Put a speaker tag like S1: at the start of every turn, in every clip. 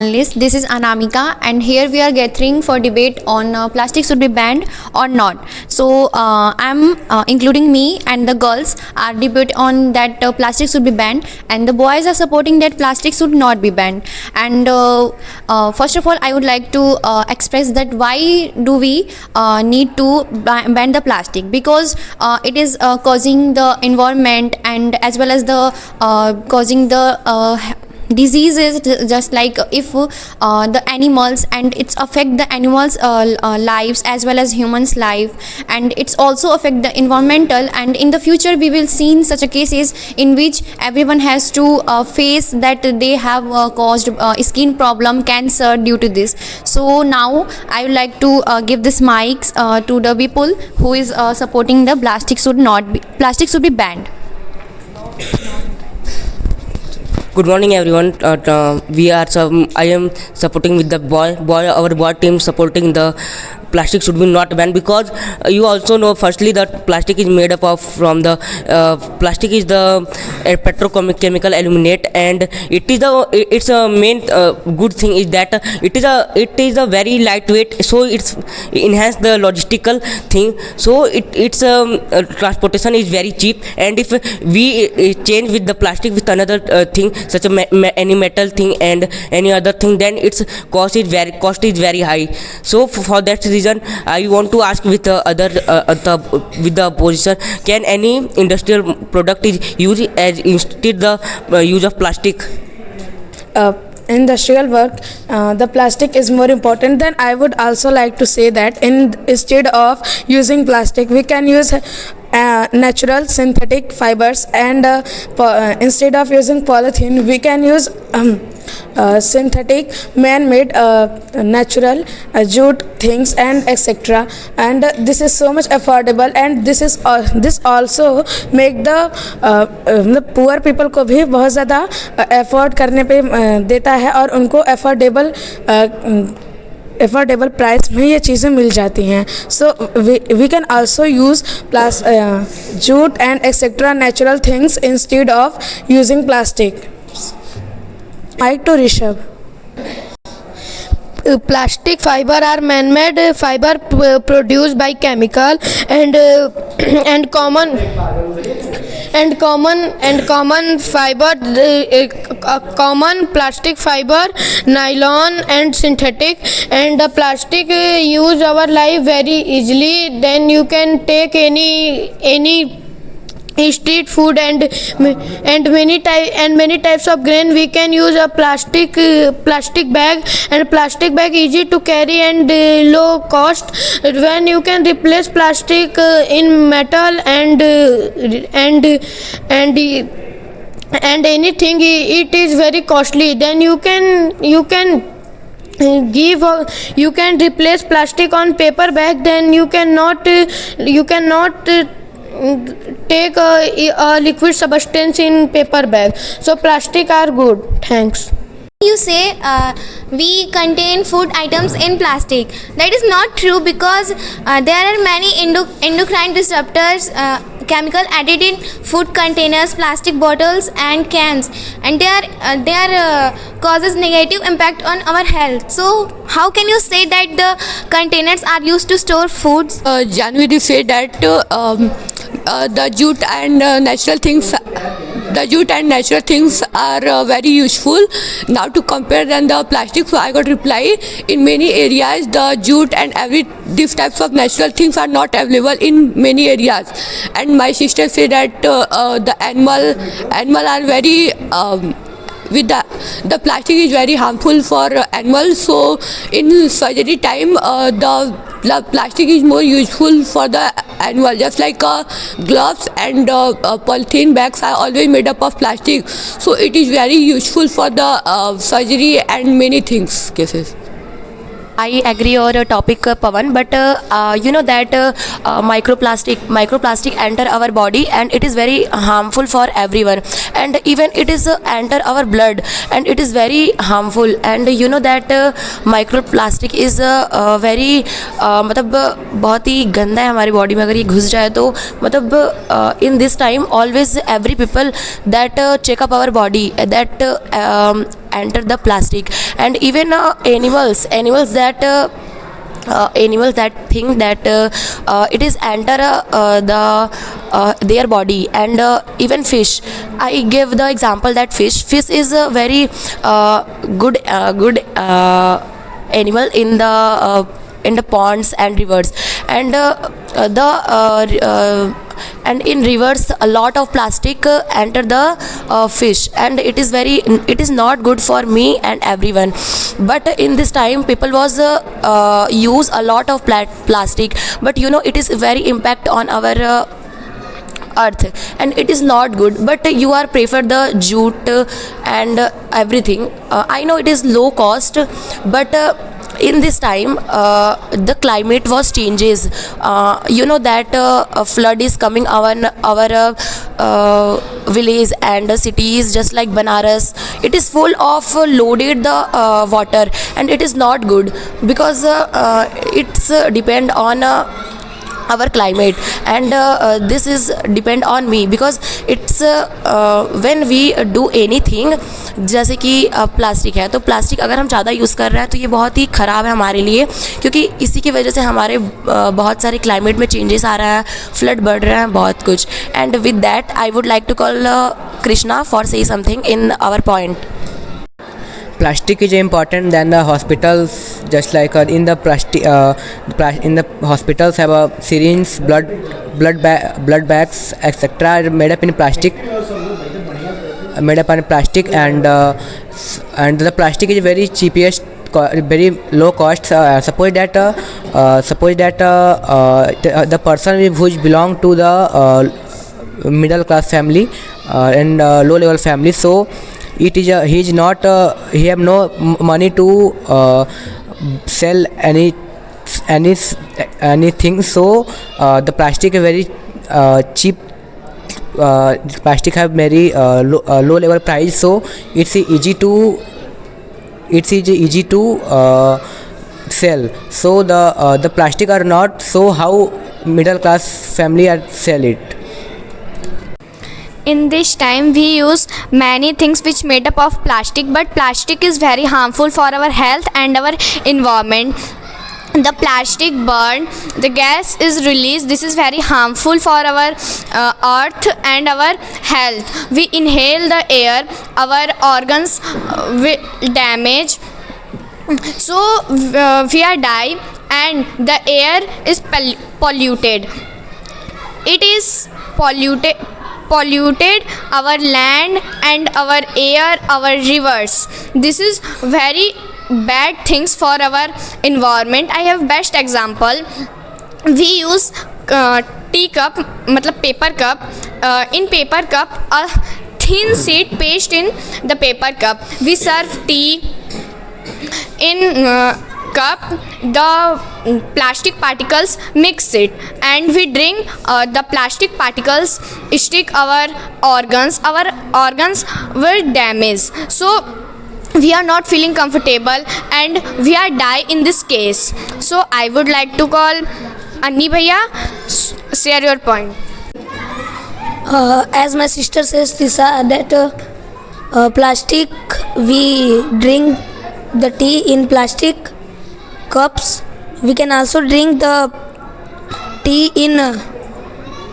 S1: List. This is Anamika, and here we are gathering for debate on plastic should be banned or not. So I'm including me and the girls are debate on that plastic should be banned, and the boys are supporting that plastic should not be banned. And first of all, I would like to express that why do we need to ban the plastic, because it is causing the environment and as well as the causing the diseases, just like if the animals, and it's affect the animals lives as well as humans life, and it's also affect the environmental. And in the future we will see in such a cases in which everyone has to face that they have caused skin problem, cancer due to this. So now I would like to give this mics to the people who is supporting the plastic should be banned.
S2: Good morning, everyone. I am supporting with the our boy team supporting the plastic should be not banned, because you also know firstly that plastic is made up of from the plastic is the petrochemical aluminate, and it's a main good thing is that it is a very lightweight, so it's enhance the logistical thing. So its transportation is very cheap, and if we change with the plastic with another thing such a any metal thing and any other thing, then its cost is very high. So for that reason I want to ask with the other with the opposition, can any industrial product is used as instead the use of plastic?
S3: Industrial work, the plastic is more important. Then I would also like to say that instead of using plastic, we can use natural synthetic fibers, and instead of using polythene, we can use synthetic man-made natural jute things and etc. And this is so much affordable, and this also make the poor people को भी बहुत ज़्यादा afford करने पे देता है, और उनको affordable प्राइस में ये चीज़ें मिल जाती हैं. सो we can also use jute and etc. natural things instead of using plastic. Mic to Rishabh.
S4: Plastic fiber are man-made fiber produced by chemical and common fiber, common plastic fiber, nylon and synthetic, and the plastic use our life very easily. Then you can take any street food and many types of grain. We can use a plastic bag, and plastic bag easy to carry and low cost. When you can replace plastic in metal and anything, it is very costly. Then you can replace plastic on paper bag. Then you cannot take a liquid substance in paper bag. So plastic are good. Thanks.
S5: You say we contain food items in plastic. That is not true, because there are many endocrine disruptors, chemical added in food containers, plastic bottles and cans, and they are causes negative impact on our health. So how can you say that the containers are used to store foods?
S6: Janvi say that the jute and natural things are very useful. Now to compare than the plastic, so I got reply, in many areas the jute and these types of natural things are not available in many areas. And my sister said that the animal are very with the plastic is very harmful for animals. So in surgery time the plastic is more useful for the animal, just like gloves and polythene bags are always made up of plastic. So it is very useful for the surgery and many things cases.
S7: I agree on a topic, Pawan, but you know that microplastic enter our body, and it is very harmful for everyone, and even it is enter our blood, and it is very harmful. And you know that microplastic is very मतलब बहुत ही गंदा है हमारी body में. अगर ये घुस जाए तो मतलब in this time always every people that check up our body, that enter the plastic. And even animals that think that it is enter their body. And even fish, I give the example that fish is a very good animal in the ponds and rivers. And and in rivers a lot of plastic enter the fish, and it is not good for me and everyone. But in this time people was use a lot of plastic, but it is very impact on our earth, and it is not good. But you are prefer the jute and everything. I know it is low cost, but in this time the climate was changes. That a flood is coming our village and cities, just like Banaras. It is full of loaded the water, and it is not good, because it's depend on our climate. And this is depend on me, because it's when we do anything, जैसे कि plastic है, तो plastic अगर हम ज़्यादा use कर रहे हैं तो ये बहुत ही ख़राब है हमारे लिए, क्योंकि इसी की वजह से हमारे बहुत सारे क्लाइमेट में चेंजेस आ रहा है, फ्लड बढ़ रहे हैं, बहुत कुछ. And with that I would like to call Krishna for say something in our point.
S2: Plastic is important than the hospitals. Just like in the in the hospitals have a syringe, blood bags, etc. are made up in plastic. And the plastic is very cheapest, very low cost. Suppose that the person who belong to the middle class family and low level family, so he is not he have no money to sell anything. So the plastic is very cheap. Plastic have very low level price, so it's easy to sell. So the plastic are not, so how middle class family are sell it.
S1: In this time we use many things which made up of plastic, but plastic is very harmful for our health and our environment. The plastic burn, the gas is released. This is very harmful for our earth and our health. We inhale the air, our organs will damage, so we are die, and the air is polluted. It is polluted our land and our air, our rivers. This is very bad things for our environment. I have best example. We use tea cup, matlab paper cup. In paper cup, a thin sheet paste in the paper cup. We serve tea in cup. The plastic particles mix it, and we drink. The plastic particles stick our organs will damage, so we are not feeling comfortable and we are die in this case. So I would like to call Anni Bhaiya, share your point.
S8: As my sister says, Tisa, that plastic, we drink the tea in plastic cups. We can also drink the tea in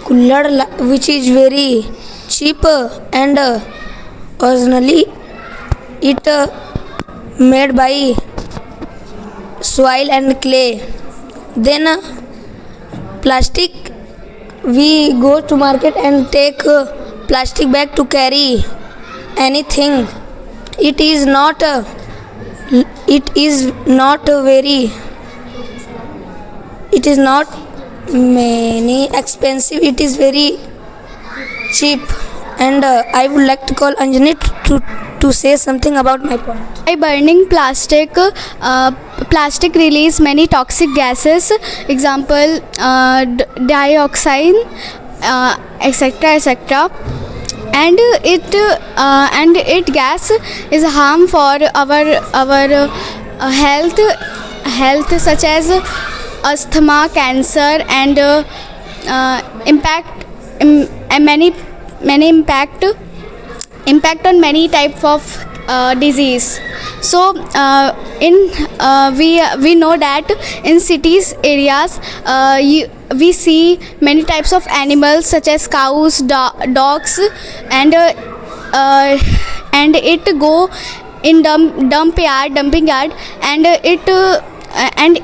S8: kullad, which is very cheap, and originally it made by soil and clay. Then plastic, we go to market and take plastic bag to carry anything. It is not many expensive. It is very cheap. And I would like to call Anjani to say something about my point.
S9: By burning plastic, plastic release many toxic gases. Example, dioxide, etc. And it gas is harm for our health, such as asthma, cancer, and impact on many types of disease. So we know that in cities areas we see many types of animals such as cows, dogs, and it go in dumping yard, and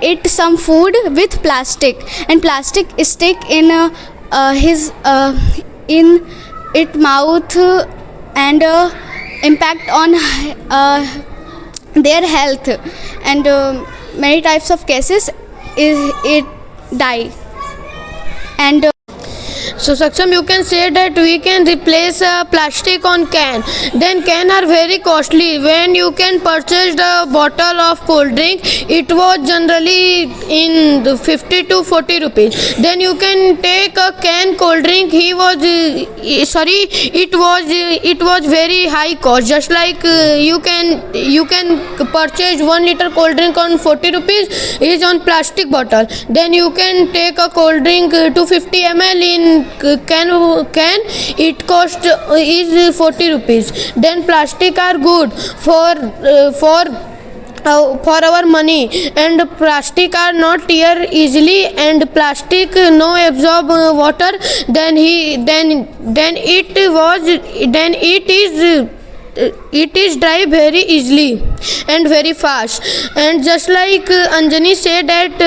S9: eat some food with plastic, and plastic stick in in its mouth, and impact on their health, and many types of cases it die. And
S4: So Saksham, you can say that we can replace plastic on can. Then can are very costly. When you can purchase the bottle of cold drink, it was generally in the 50 to 40 rupees. Then you can take a can cold drink. It was very high cost. Just like you can purchase 1 liter cold drink on 40 rupees is on plastic bottle. Then you can take a cold drink 250 ml in can it cost is 40 rupees. Then plastic are good for our money, and plastic are not tear easily, and plastic no absorb water. Then it is dry very easily and very fast. And just like Anjani said that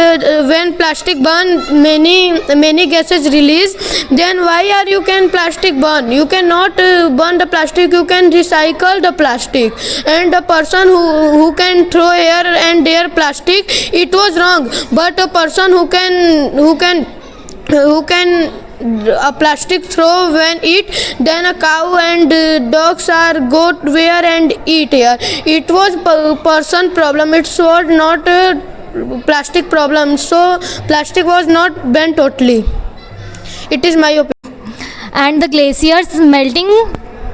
S4: when plastic burn, many gases release. Then why are you can plastic burn? You cannot burn the plastic. You can recycle the plastic. And the person who can throw here and there plastic, it was wrong. But a person who can a plastic throw when eat, then a cow and dogs are go where and eat here. It was person problem. It was not a plastic problem. So plastic was not banned totally. It is my opinion.
S10: And the glaciers melting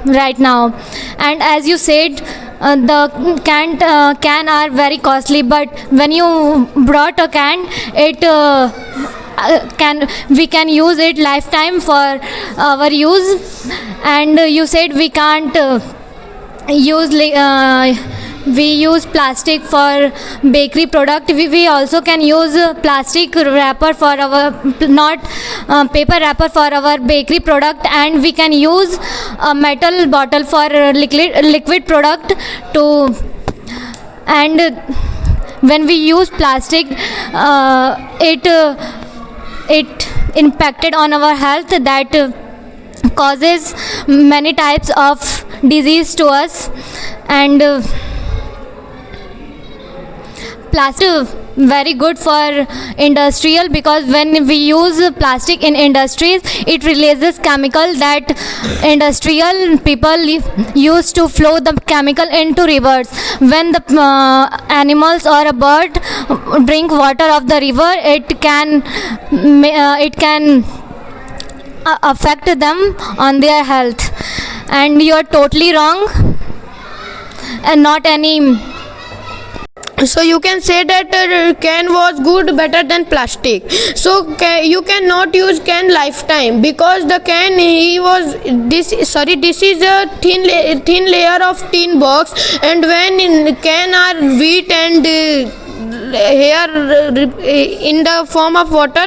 S10: right now, and as you said, the can are very costly, but when you brought a can, it we can use it lifetime for our use. And you said we can't we use plastic for bakery product. We also can use plastic wrapper for our, not paper wrapper for our bakery product, and we can use a metal bottle for liquid product to. And when we use plastic, it impacted on our health, that causes many types of disease to us. And plastic very good for industrial, because when we use plastic in industries, it releases chemical that industrial people use to flow the chemical into rivers. When the animals or a bird drink water of the river, it can affect them on their health. And you are totally wrong, and not any.
S4: So you can say that can was good, better than plastic. So you cannot use can lifetime, because the can this is a thin layer of tin box, and when in can are wheat and here in the form of water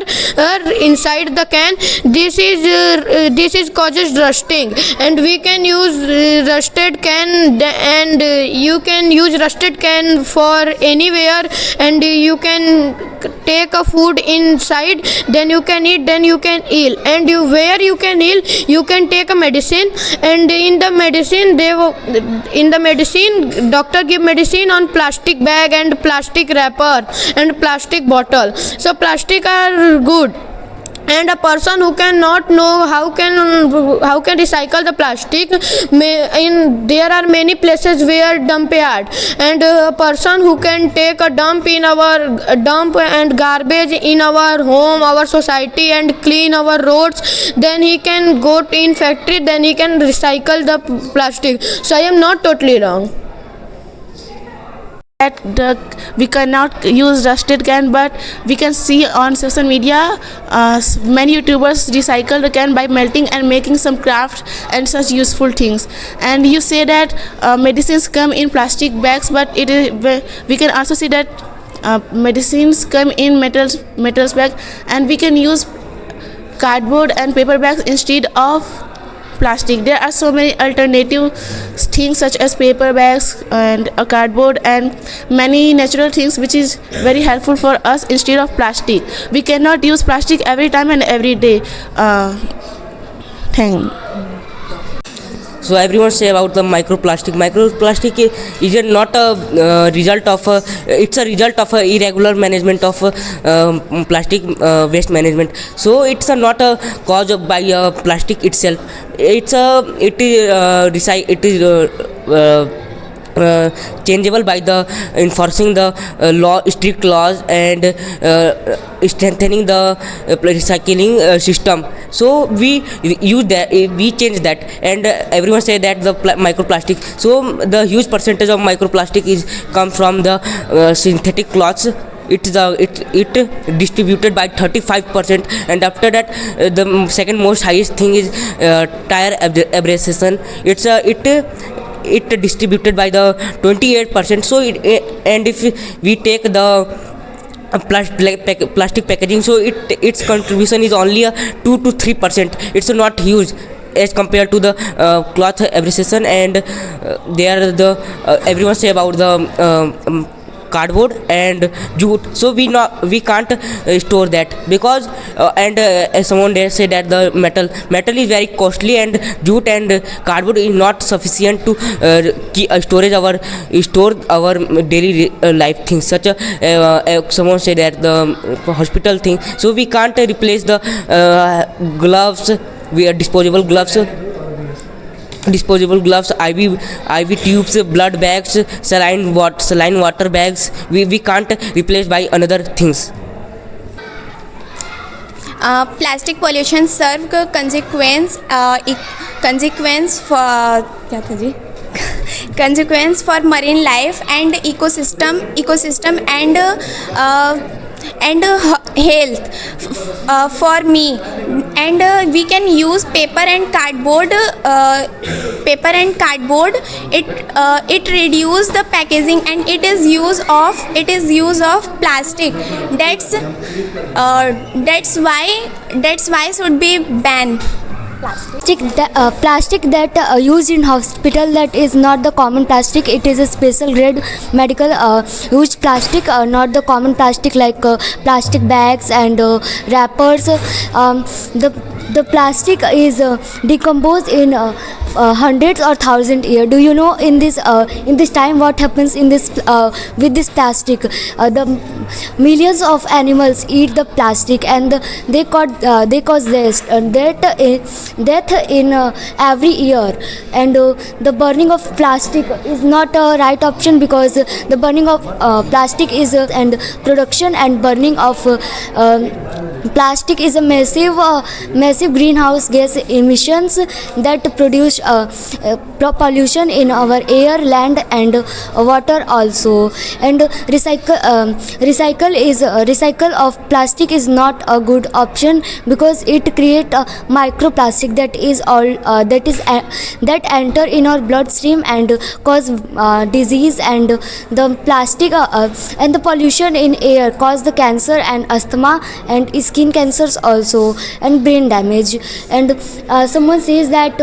S4: inside the can, this is causes rusting, and we can use rusted can, and you can use rusted can for anywhere, and you can take a food inside, then you can eat, then you can ill. And where you can ill, you can take a medicine, and in the medicine doctor give medicine on plastic bag and plastic wrapper and plastic bottle. So plastic are good. And a person who cannot know how can recycle the plastic, there are many places where dump yard, and a person who can take a dump and garbage in our home, our society, and clean our roads, then he can go in factory, then he can recycle the plastic. So I am not totally wrong.
S11: we cannot use rusted can, but we can see on social media many YouTubers recycle the can by melting and making some craft and such useful things. And you say that medicines come in plastic bags, but we can also see that medicines come in metals bag, and we can use cardboard and paper bags instead of plastic. There are so many alternative things such as paper bags and a cardboard and many natural things which is very helpful for us instead of plastic. We cannot use plastic every time and every day.
S2: So everyone say about the microplastic. Microplastic is not a result of it's a result of irregular management of plastic waste management. So it's not a cause by plastic itself. It is changeable by the enforcing the strict laws and strengthening the recycling system. So we use that, we change that, and everyone say that the microplastic. So the huge percentage of microplastic is come from the synthetic cloths. It distributed by 35%, and after that the second most highest thing is tire abrasion. It distributed by the 28%. So and if we take the plastic packaging, so its contribution is only 2 to 3%. It's not huge as compared to the cloth abrasion, and there the everyone say about the cardboard and jute. So we can't store that because as someone there said that the metal is very costly, and jute and cardboard is not sufficient to store our daily life things, such someone said that the hospital thing. So we can't replace the gloves. We are disposable gloves, IV tubes, blood bags, saline water bags. We can't replace by another things.
S5: Plastic pollution serve consequence for marine life and ecosystem and health for me. And we can use paper and cardboard. It reduce the packaging, and it is use of plastic. That's why should be banned.
S10: Plastic that used in hospital, that is not the common plastic. It is a special grade medical used plastic, not the common plastic like plastic bags and wrappers. The plastic is decomposed in hundreds or thousand years. Do you know in this time what happens in this with this plastic? The millions of animals eat the plastic, and they cause death in every year. And the burning of plastic is not a right option, because the burning of plastic is and production and burning of plastic is a massive greenhouse gas emissions that produce pollution in our air, land and water also. And recycle of plastic is not a good option, because it create microplastic that enter in our bloodstream and cause disease. And the plastic and the pollution in air cause the cancer and asthma and skin cancers also, and brain damage. And someone says that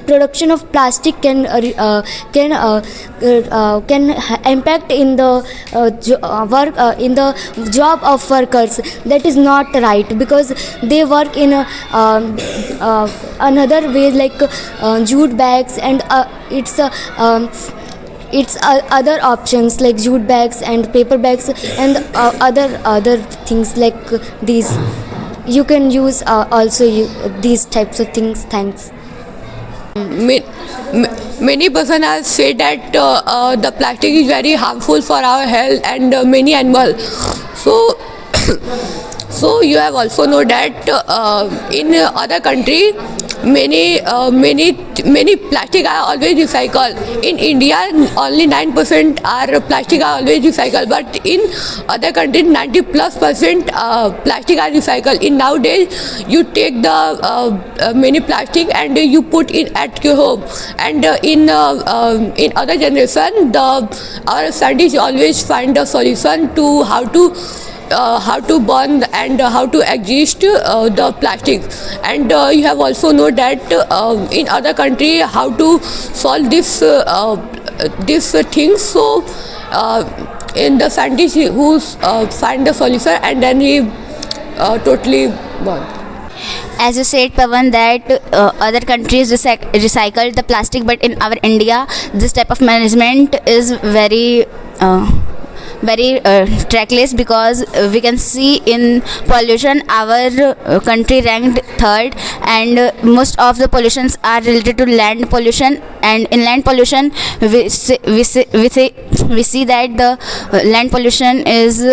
S10: production of plastic can impact in the in the job of workers. That is not right, because they work in another way, like jute bags, and it's other options like jute bags and paper bags and other things like these. You can use also these types of things. Thanks.
S6: Many persons have said that the plastic is very harmful for our health and many animals. So you have also know that in other country many many plastic are always recycled. In India, only 9% are plastic are always recycled, but in other countries, 90+% plastic are recycled. In nowadays, you take the many plastic and you put it at your home, and in other generation, our scientists always find a solution to how to burn and how to exist the plastic. And you have also know that in other country how to solve this thing. So in the scientist who find the solution, and then he totally burn.
S5: As you said, Pawan, that other countries recycle the plastic, but in our India, this type of management is very trackless, because we can see in pollution our country ranked third, and most of the pollutions are related to land pollution. And in land pollution, we see that the land pollution is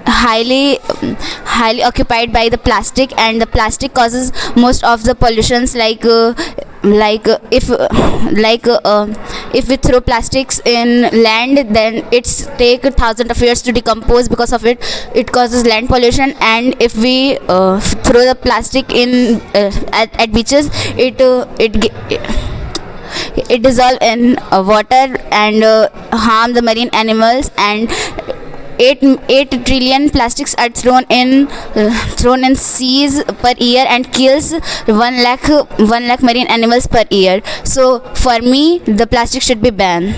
S5: highly occupied by the plastic, and the plastic causes most of the pollutions, if we throw plastics in land, then it's take thousands of years to decompose. Because of it causes land pollution. And if we throw the plastic in at beaches, it dissolve in water and harm the marine animals. And 8 trillion plastics are thrown in seas per year and kills 1 lakh marine animals per year. So for me, the plastic should be banned.